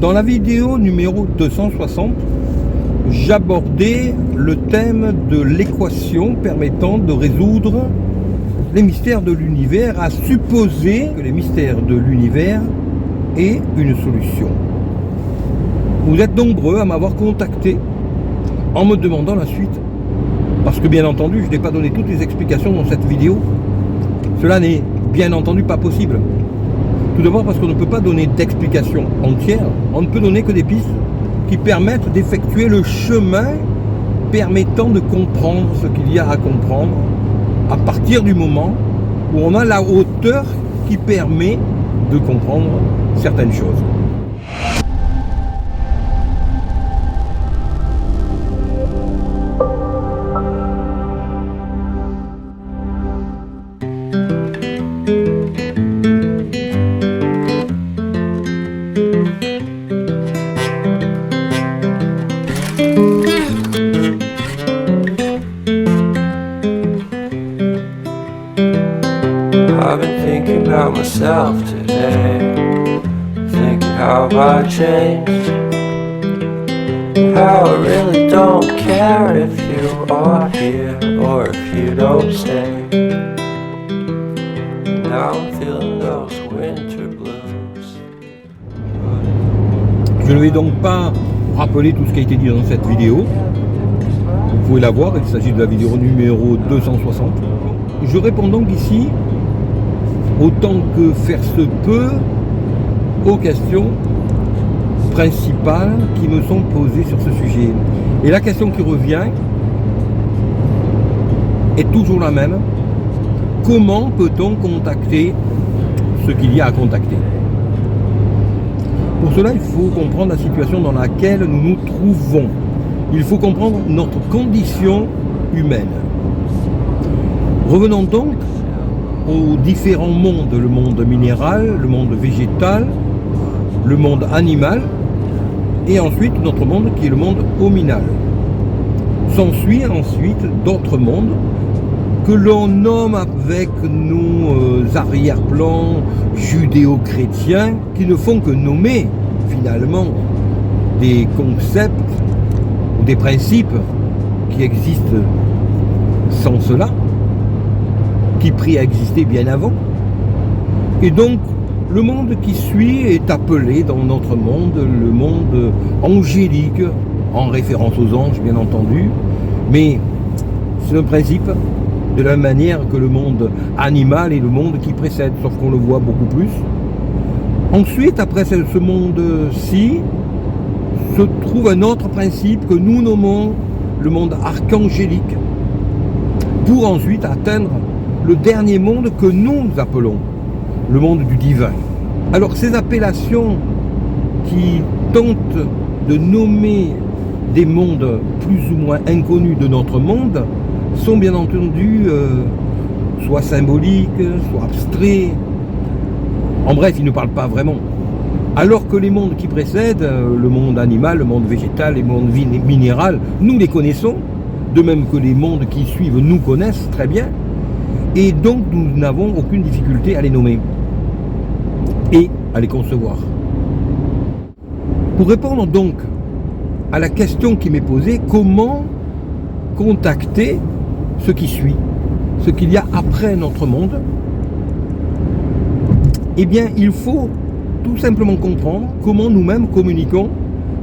Dans la vidéo numéro 260, j'abordais le thème de l'équation permettant de résoudre les mystères de l'univers, à supposer que les mystères de l'univers aient une solution. Vous êtes nombreux à m'avoir contacté en me demandant la suite. Parce que bien entendu, je n'ai pas donné toutes les explications dans cette vidéo. Cela n'est bien entendu pas possible. Tout d'abord parce qu'on ne peut pas donner d'explications entières, on ne peut donner que des pistes qui permettent d'effectuer le chemin permettant de comprendre ce qu'il y a à comprendre à partir du moment où on a la hauteur qui permet de comprendre certaines choses. I've been thinking about myself today, thinking how I changed, how I really don't care if you are here or if you don't stay. Now I'm feeling those winter blues. Je ne vais donc pas rappeler tout ce qui a été dit dans cette vidéo. Vous pouvez la voir, il s'agit de la vidéo numéro 260. Je réponds donc ici, autant que faire se peut, aux questions principales qui me sont posées sur ce sujet. Et la question qui revient est toujours la même. Comment peut-on contacter ce qu'il y a à contacter? Pour cela, il faut comprendre la situation dans laquelle nous nous trouvons. Il faut comprendre notre condition humaine. Revenons donc aux différents mondes, le monde minéral, le monde végétal, le monde animal, et ensuite notre monde qui est le monde hominal. S'ensuit ensuite d'autres mondes que l'on nomme avec nos arrière-plans judéo-chrétiens, qui ne font que nommer finalement des concepts ou des principes qui existent sans cela, qui préexistait bien avant. Et donc le monde qui suit est appelé dans notre monde le monde angélique, en référence aux anges bien entendu, mais c'est un principe de la même manière que le monde animal et le monde qui précède, sauf qu'on le voit beaucoup plus. Ensuite, après ce monde-ci, se trouve un autre principe que nous nommons le monde archangélique, pour ensuite atteindre le dernier monde que nous appelons le monde du divin. Alors ces appellations qui tentent de nommer des mondes plus ou moins inconnus de notre monde sont bien entendu soit symboliques, soit abstraits. En bref, ils ne parlent pas vraiment. Alors que les mondes qui précèdent, le monde animal, le monde végétal, le monde minéral, nous les connaissons, de même que les mondes qui suivent nous connaissent très bien. Et donc nous n'avons aucune difficulté à les nommer et à les concevoir. Pour répondre donc à la question qui m'est posée, comment contacter ce qui suit, ce qu'il y a après notre monde? Eh bien, il faut tout simplement comprendre comment nous-mêmes communiquons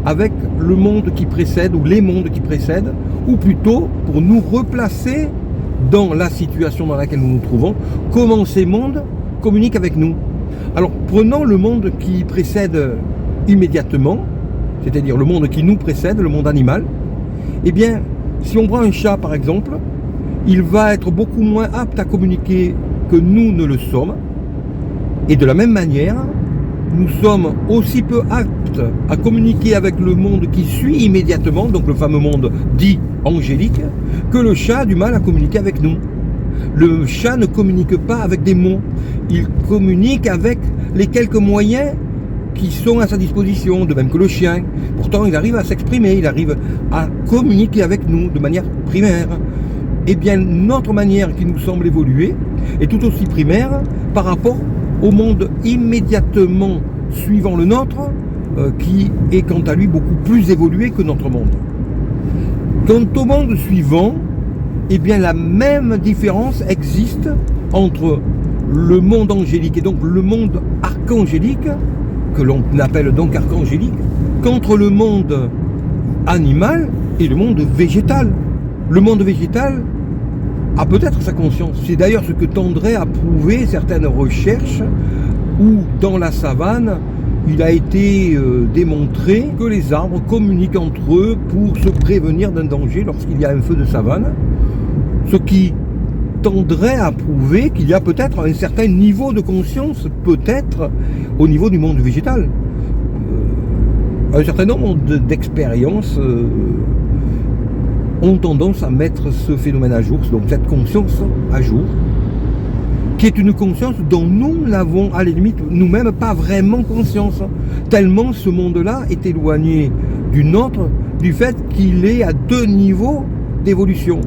avec le monde qui précède ou les mondes qui précèdent, ou plutôt pour nous replacer dans la situation dans laquelle nous nous trouvons, comment ces mondes communiquent avec nous. Alors prenons le monde qui précède immédiatement, c'est-à-dire le monde qui nous précède, le monde animal. Eh bien, si on prend un chat par exemple, il va être beaucoup moins apte à communiquer que nous ne le sommes. Et de la même manière, nous sommes aussi peu aptes à communiquer avec le monde qui suit immédiatement, donc le fameux monde dit angélique, que le chat a du mal à communiquer avec nous. Le chat ne communique pas avec des mots, il communique avec les quelques moyens qui sont à sa disposition, de même que le chien. Pourtant, il arrive à s'exprimer, il arrive à communiquer avec nous de manière primaire. Eh bien, notre manière qui nous semble évoluer est tout aussi primaire par rapport au monde immédiatement suivant le nôtre, qui est quant à lui beaucoup plus évolué que notre monde. Quant au monde suivant, eh bien la même différence existe entre le monde angélique et donc le monde archangélique, que l'on appelle donc archangélique, qu'entre le monde animal et le monde végétal. Le monde végétal a peut-être sa conscience. C'est d'ailleurs ce que tendraient à prouver certaines recherches où dans la savane, il a été démontré que les arbres communiquent entre eux pour se prévenir d'un danger lorsqu'il y a un feu de savane, ce qui tendrait à prouver qu'il y a peut-être un certain niveau de conscience, peut-être au niveau du monde végétal. Un certain nombre d'expériences ont tendance à mettre ce phénomène à jour, donc cette conscience à jour, qui est une conscience dont nous n'avons à la limite nous-mêmes pas vraiment conscience, tellement ce monde-là est éloigné du nôtre du fait qu'il est à deux niveaux d'évolution.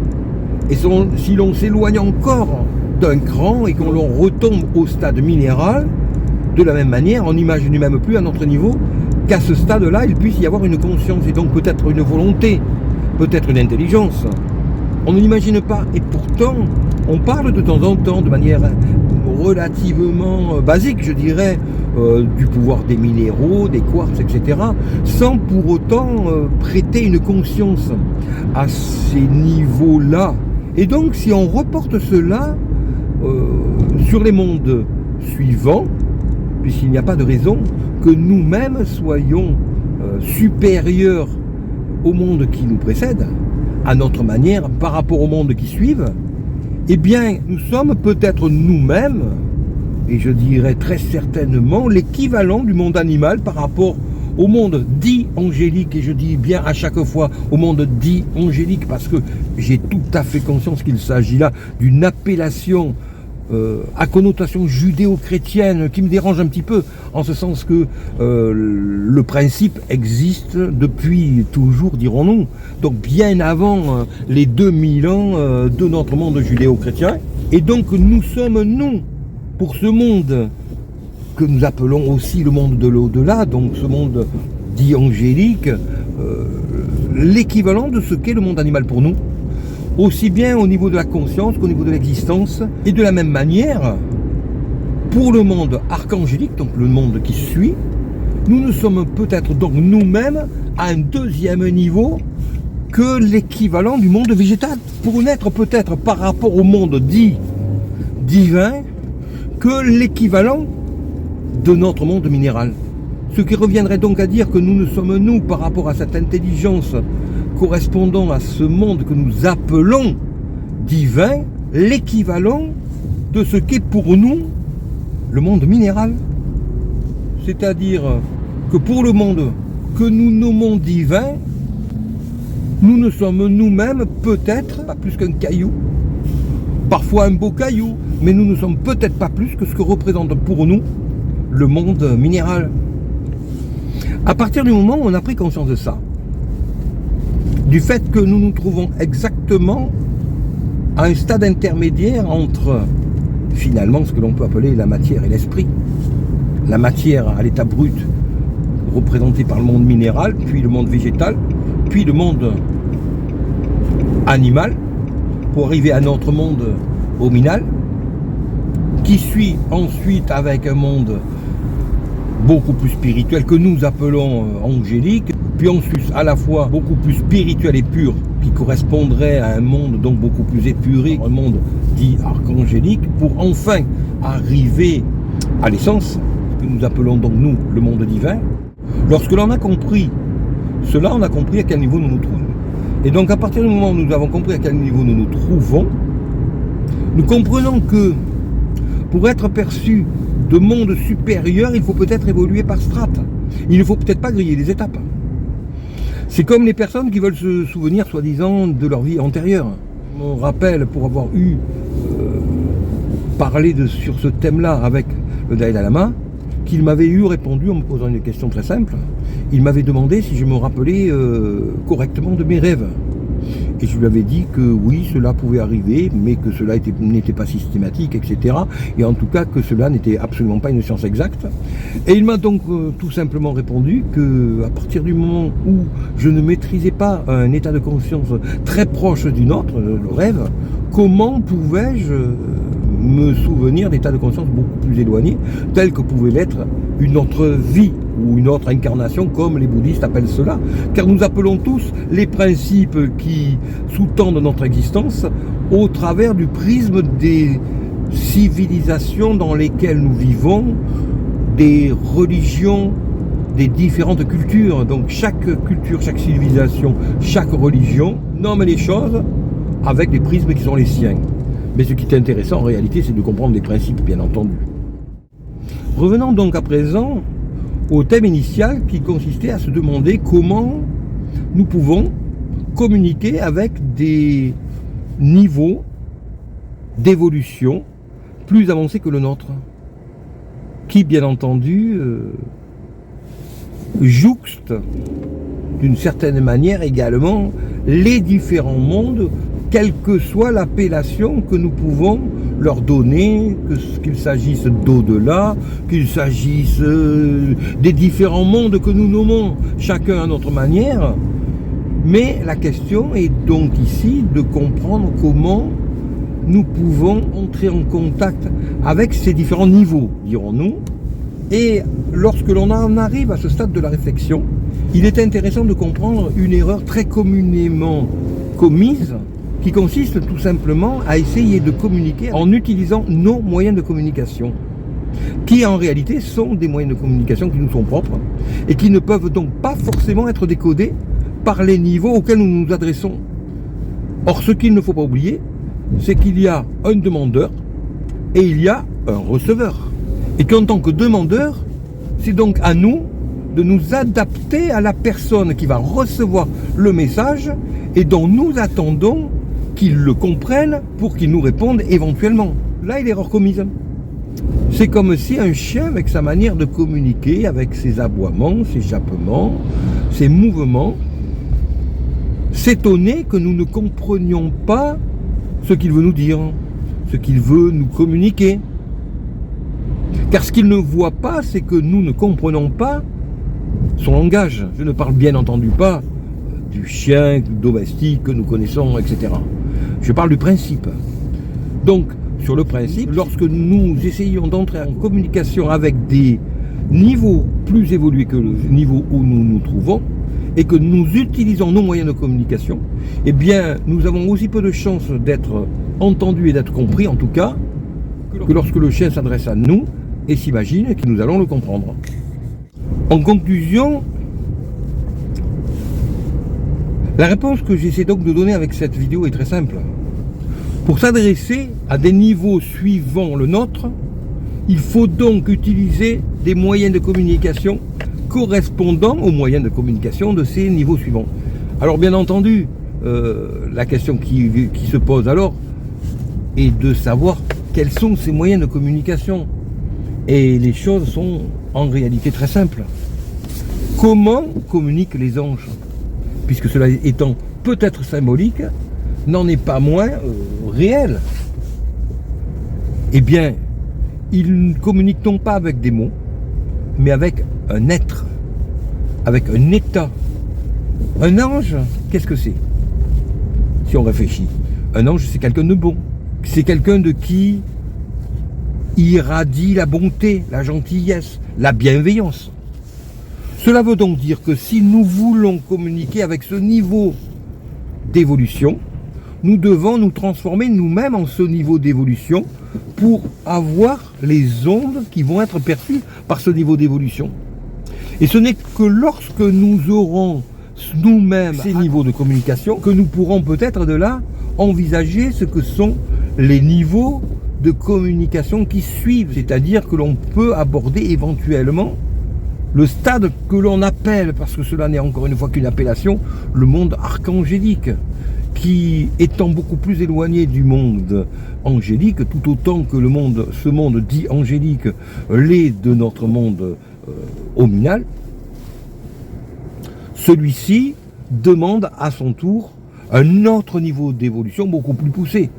Et si l'on s'éloigne encore d'un cran et qu'on retombe au stade minéral, de la même manière, on n'imagine même plus à notre niveau qu'à ce stade-là, il puisse y avoir une conscience et donc peut-être une volonté, peut-être une intelligence. On ne l'imagine pas. Et pourtant, on parle de temps en temps, de manière relativement basique, je dirais, du pouvoir des minéraux, des quartz, etc., sans pour autant prêter une conscience à ces niveaux-là. Et donc, si on reporte cela sur les mondes suivants, puisqu'il n'y a pas de raison que nous-mêmes soyons supérieurs au monde qui nous précède, à notre manière, par rapport au monde qui suivent, eh bien, nous sommes peut-être nous-mêmes, et je dirais très certainement, l'équivalent du monde animal par rapport au monde dit angélique, et je dis bien à chaque fois au monde dit angélique, parce que j'ai tout à fait conscience qu'il s'agit là d'une appellation à connotation judéo-chrétienne qui me dérange un petit peu, en ce sens que le principe existe depuis toujours, dirons-nous, donc bien avant les 2000 ans de notre monde judéo-chrétien. Et donc nous sommes, nous, pour ce monde que nous appelons aussi le monde de l'au-delà, donc ce monde dit angélique, l'équivalent de ce qu'est le monde animal pour nous, aussi bien au niveau de la conscience qu'au niveau de l'existence, et de la même manière, pour le monde archangélique, donc le monde qui suit, nous ne sommes peut-être donc nous-mêmes à un deuxième niveau que l'équivalent du monde végétal, pour n'être peut-être par rapport au monde dit divin que l'équivalent de notre monde minéral. Ce qui reviendrait donc à dire que nous ne sommes nous par rapport à cette intelligence correspondant à ce monde que nous appelons divin, l'équivalent de ce qu'est pour nous le monde minéral. C'est-à-dire que pour le monde que nous nommons divin, nous ne sommes nous-mêmes peut-être pas plus qu'un caillou, parfois un beau caillou, mais nous ne sommes peut-être pas plus que ce que représente pour nous le monde minéral. À partir du moment où on a pris conscience de ça, du fait que nous nous trouvons exactement à un stade intermédiaire entre finalement ce que l'on peut appeler la matière et l'esprit. La matière à l'état brut, représentée par le monde minéral, puis le monde végétal, puis le monde animal, pour arriver à notre monde hominal, qui suit ensuite avec un monde beaucoup plus spirituel que nous appelons angélique, puis ensuite à la fois beaucoup plus spirituel et pur, qui correspondrait à un monde donc beaucoup plus épuré, un monde dit archangélique, pour enfin arriver à l'essence, que nous appelons donc nous le monde divin. Lorsque l'on a compris cela, on a compris à quel niveau nous nous trouvons. Et donc à partir du moment où nous avons compris à quel niveau nous nous trouvons, nous comprenons que pour être perçu de monde supérieur, il faut peut-être évoluer par strates. Il ne faut peut-être pas griller les étapes. C'est comme les personnes qui veulent se souvenir, soi-disant, de leur vie antérieure. Je me rappelle, pour avoir parlé sur ce thème-là avec le Dalai Lama, qu'il m'avait répondu en me posant une question très simple. Il m'avait demandé si je me rappelais correctement de mes rêves. Et je lui avais dit que oui, cela pouvait arriver, mais que cela n'était pas systématique, etc. Et en tout cas que cela n'était absolument pas une science exacte. Et il m'a donc tout simplement répondu que à partir du moment où je ne maîtrisais pas un état de conscience très proche du nôtre, le rêve, comment pouvais-je me souvenir d'états de conscience beaucoup plus éloignés, tels que pouvait l'être une autre vie ou une autre incarnation, comme les bouddhistes appellent cela. Car nous appelons tous les principes qui sous-tendent notre existence au travers du prisme des civilisations dans lesquelles nous vivons, des religions, des différentes cultures. Donc chaque culture, chaque civilisation, chaque religion nomme les choses avec des prismes qui sont les siens. Mais ce qui est intéressant en réalité, c'est de comprendre les principes, bien entendu. Revenons donc à présent au thème initial qui consistait à se demander comment nous pouvons communiquer avec des niveaux d'évolution plus avancés que le nôtre, qui bien entendu jouxte d'une certaine manière également les différents mondes, quelle que soit l'appellation que nous pouvons leur donner, qu'il s'agisse d'au-delà, qu'il s'agisse des différents mondes que nous nommons, chacun à notre manière. Mais la question est donc ici de comprendre comment nous pouvons entrer en contact avec ces différents niveaux, dirons-nous. Et lorsque l'on en arrive à ce stade de la réflexion, il est intéressant de comprendre une erreur très communément commise, qui consiste tout simplement à essayer de communiquer en utilisant nos moyens de communication, qui en réalité sont des moyens de communication qui nous sont propres et qui ne peuvent donc pas forcément être décodés par les niveaux auxquels nous nous adressons. Or, ce qu'il ne faut pas oublier, c'est qu'il y a un demandeur et il y a un receveur. Et qu'en tant que demandeur, c'est donc à nous de nous adapter à la personne qui va recevoir le message et dont nous attendons qu'il le comprenne pour qu'il nous réponde éventuellement. Là, il est l'erreur commise. C'est comme si un chien, avec sa manière de communiquer, avec ses aboiements, ses jappements, ses mouvements, s'étonnait que nous ne comprenions pas ce qu'il veut nous dire, ce qu'il veut nous communiquer. Car ce qu'il ne voit pas, c'est que nous ne comprenons pas son langage. Je ne parle bien entendu pas du chien domestique que nous connaissons, etc. Je parle du principe. Donc, sur le principe, lorsque nous essayons d'entrer en communication avec des niveaux plus évolués que le niveau où nous nous trouvons, et que nous utilisons nos moyens de communication, eh bien, nous avons aussi peu de chances d'être entendus et d'être compris, en tout cas, que lorsque le chien s'adresse à nous et s'imagine que nous allons le comprendre. En conclusion, la réponse que j'essaie donc de donner avec cette vidéo est très simple. Pour s'adresser à des niveaux suivant le nôtre, il faut donc utiliser des moyens de communication correspondant aux moyens de communication de ces niveaux suivants. Alors bien entendu, la question qui se pose alors est de savoir quels sont ces moyens de communication. Et les choses sont en réalité très simples. Comment communiquent les anges? Puisque cela étant peut-être symbolique, n'en est pas moins réel. Eh bien, ils ne communiquent donc pas avec des mots, mais avec un être, avec un état. Un ange, qu'est-ce que c'est? Si on réfléchit, un ange, c'est quelqu'un de bon. C'est quelqu'un de qui irradie la bonté, la gentillesse, la bienveillance. Cela veut donc dire que si nous voulons communiquer avec ce niveau d'évolution, nous devons nous transformer nous-mêmes en ce niveau d'évolution pour avoir les ondes qui vont être perçues par ce niveau d'évolution. Et ce n'est que lorsque nous aurons nous-mêmes ces niveaux de communication que nous pourrons peut-être de là envisager ce que sont les niveaux de communication qui suivent. C'est-à-dire que l'on peut aborder éventuellement le stade que l'on appelle, parce que cela n'est encore une fois qu'une appellation, le monde archangélique, qui étant beaucoup plus éloigné du monde angélique, tout autant que ce monde dit angélique l'est de notre monde hominal, celui-ci demande à son tour un autre niveau d'évolution beaucoup plus poussé.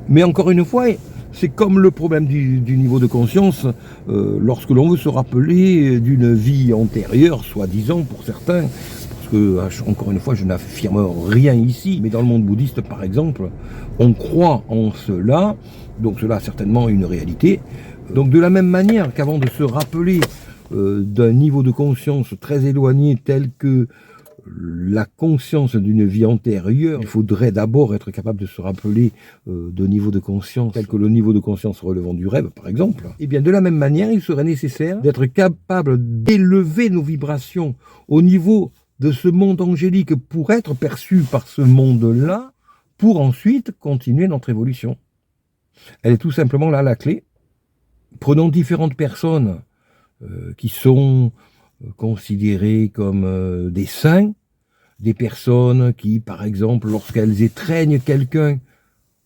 Mais encore une fois, c'est comme le problème du niveau de conscience lorsque l'on veut se rappeler d'une vie antérieure, soi-disant pour certains, parce que, encore une fois, je n'affirme rien ici, mais dans le monde bouddhiste, par exemple, on croit en cela, donc cela a certainement une réalité. Donc de la même manière qu'avant de se rappeler d'un niveau de conscience très éloigné tel que la conscience d'une vie antérieure, il faudrait d'abord être capable de se rappeler de niveau de conscience tel que le niveau de conscience relevant du rêve, par exemple. Et bien de la même manière, il serait nécessaire d'être capable d'élever nos vibrations au niveau de ce monde angélique pour être perçu par ce monde-là, pour ensuite continuer notre évolution. Elle est tout simplement là la clé. Prenons différentes personnes qui sont considérées comme des saints, des personnes qui, par exemple, lorsqu'elles étreignent quelqu'un,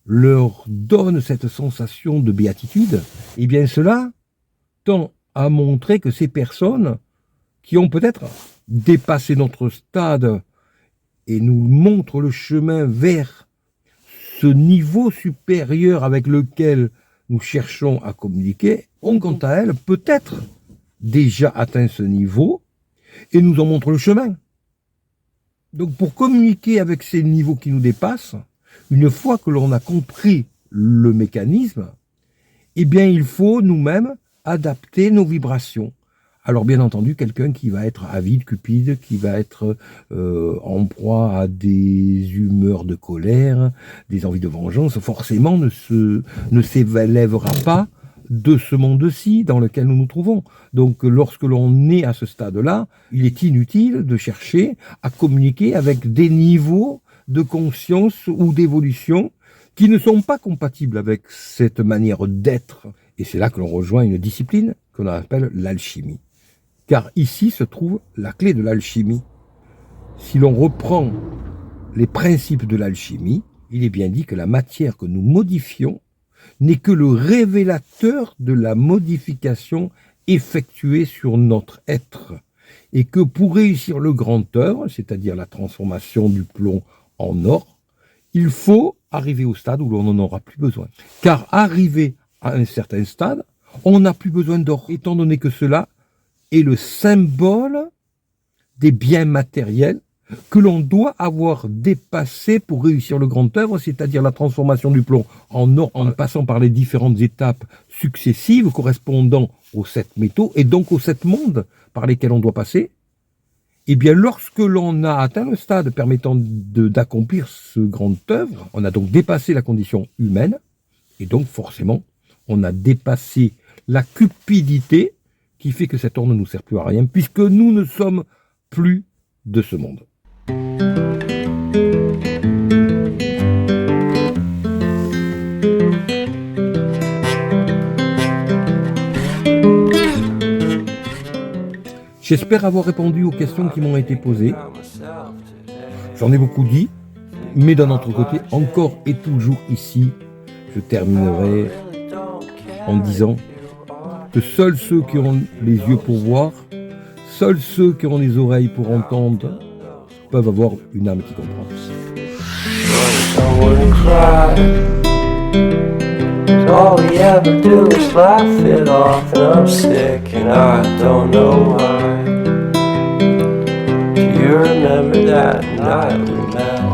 leur donnent cette sensation de béatitude. Eh bien cela tend à montrer que ces personnes qui ont peut-être dépassé notre stade et nous montrent le chemin vers ce niveau supérieur avec lequel nous cherchons à communiquer, ont quant à elles peut-être déjà atteint ce niveau et nous en montrent le chemin. Donc pour communiquer avec ces niveaux qui nous dépassent, une fois que l'on a compris le mécanisme, eh bien il faut nous-mêmes adapter nos vibrations. Alors bien entendu, quelqu'un qui va être avide, cupide, qui va être en proie à des humeurs de colère, des envies de vengeance, forcément ne s'élèvera pas de ce monde-ci dans lequel nous nous trouvons. Donc lorsque l'on est à ce stade-là, il est inutile de chercher à communiquer avec des niveaux de conscience ou d'évolution qui ne sont pas compatibles avec cette manière d'être. Et c'est là que l'on rejoint une discipline qu'on appelle l'alchimie. Car ici se trouve la clé de l'alchimie. Si l'on reprend les principes de l'alchimie, il est bien dit que la matière que nous modifions n'est que le révélateur de la modification effectuée sur notre être. Et que pour réussir le grand œuvre, c'est-à-dire la transformation du plomb en or, il faut arriver au stade où l'on n'en aura plus besoin. Car arrivé à un certain stade, on n'a plus besoin d'or, étant donné que cela est le symbole des biens matériels que l'on doit avoir dépassé pour réussir le grand œuvre, c'est-à-dire la transformation du plomb en or en passant par les différentes étapes successives correspondant aux 7 métaux et donc aux 7 mondes par lesquels on doit passer. Eh bien, lorsque l'on a atteint le stade permettant d'accomplir ce grand œuvre, on a donc dépassé la condition humaine et donc forcément, on a dépassé la cupidité qui fait que cet or ne nous sert plus à rien, puisque nous ne sommes plus de ce monde. J'espère avoir répondu aux questions qui m'ont été posées. J'en ai beaucoup dit, mais d'un autre côté, encore et toujours ici, je terminerai en disant que seuls ceux qui ont les yeux pour voir, seuls ceux qui ont les oreilles pour entendre, peuvent avoir une âme qui comprend. All we ever do is laugh it off, and I'm sick and I don't know why. Do you remember that night we met?